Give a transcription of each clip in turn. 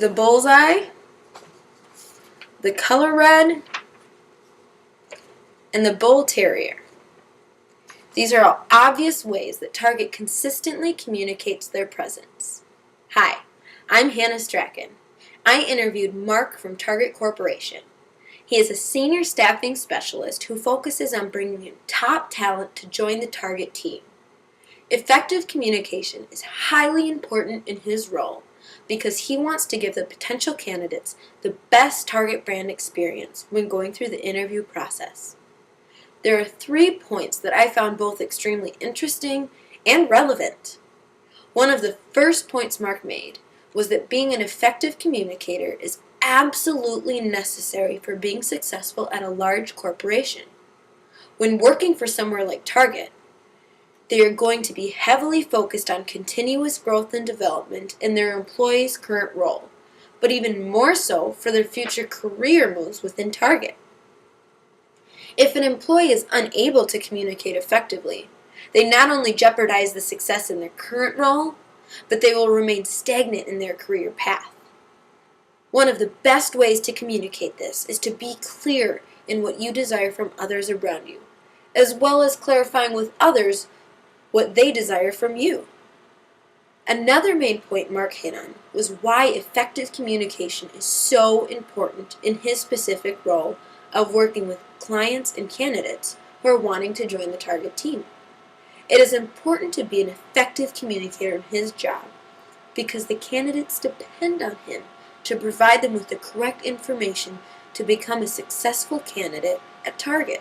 the bullseye, the color red, and the bull terrier. These are all obvious ways that Target consistently communicates their presence. Hi, I'm Hannah Strachan. I interviewed Mark from Target Corporation. He is a senior staffing specialist who focuses on bringing in top talent to join the Target team. Effective communication is highly important in his role because he wants to give the potential candidates the best Target brand experience when going through the interview process. There are 3 points that I found both extremely interesting and relevant. One of the first points Mark made was that being an effective communicator is absolutely necessary for being successful at a large corporation. When working for somewhere like Target, they are going to be heavily focused on continuous growth and development in their employees' current role, but even more so for their future career moves within Target. If an employee is unable to communicate effectively, they not only jeopardize the success in their current role, but they will remain stagnant in their career path. One of the best ways to communicate this is to be clear in what you desire from others around you, as well as clarifying with others what they desire from you. Another main point Mark hit on was why effective communication is so important in his specific role of working with clients and candidates who are wanting to join the Target team. It is important to be an effective communicator in his job because the candidates depend on him to provide them with the correct information to become a successful candidate at Target.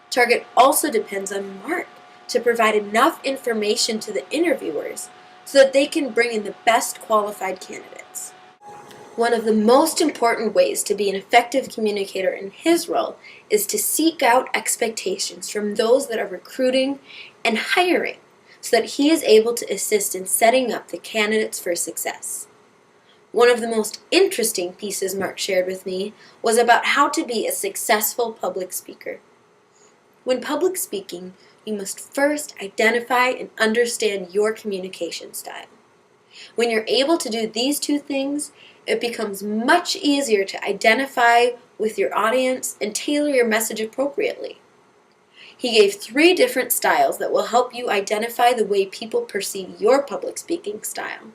Target also depends on Mark to provide enough information to the interviewers so that they can bring in the best qualified candidates. One of the most important ways to be an effective communicator in his role is to seek out expectations from those that are recruiting and hiring so that he is able to assist in setting up the candidates for success. One of the most interesting pieces Mark shared with me was about how to be a successful public speaker. When public speaking, you must first identify and understand your communication style. When you're able to do these 2 things, it becomes much easier to identify with your audience and tailor your message appropriately. He gave 3 different styles that will help you identify the way people perceive your public speaking style,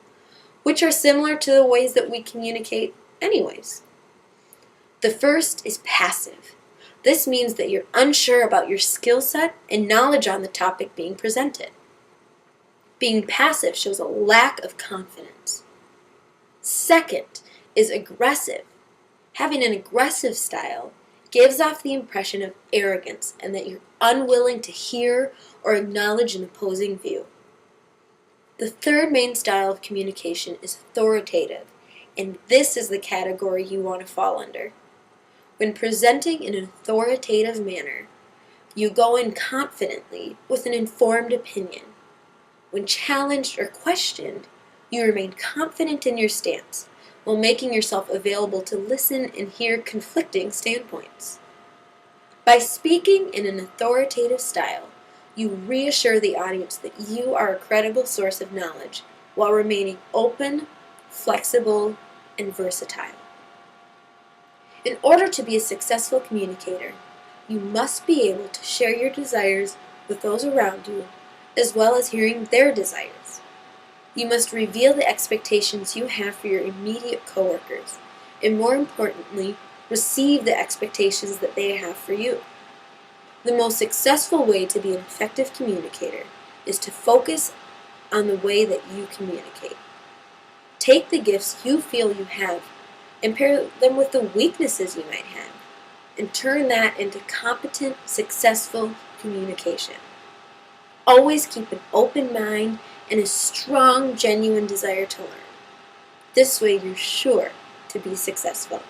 which are similar to the ways that we communicate anyways. The first is passive. This means that you're unsure about your skill set and knowledge on the topic being presented. Being passive shows a lack of confidence. Second is aggressive. Having an aggressive style gives off the impression of arrogance and that you're unwilling to hear or acknowledge an opposing view. The third main style of communication is authoritative, and this is the category you want to fall under. When presenting in an authoritative manner, you go in confidently with an informed opinion. When challenged or questioned, you remain confident in your stance while making yourself available to listen and hear conflicting standpoints. By speaking in an authoritative style, you reassure the audience that you are a credible source of knowledge while remaining open, flexible, and versatile. In order to be a successful communicator, you must be able to share your desires with those around you, as well as hearing their desires. You must reveal the expectations you have for your immediate coworkers, and more importantly, receive the expectations that they have for you. The most successful way to be an effective communicator is to focus on the way that you communicate. Take the gifts you feel you have and pair them with the weaknesses you might have, and turn that into competent, successful communication. Always keep an open mind and a strong, genuine desire to learn. This way you're sure to be successful.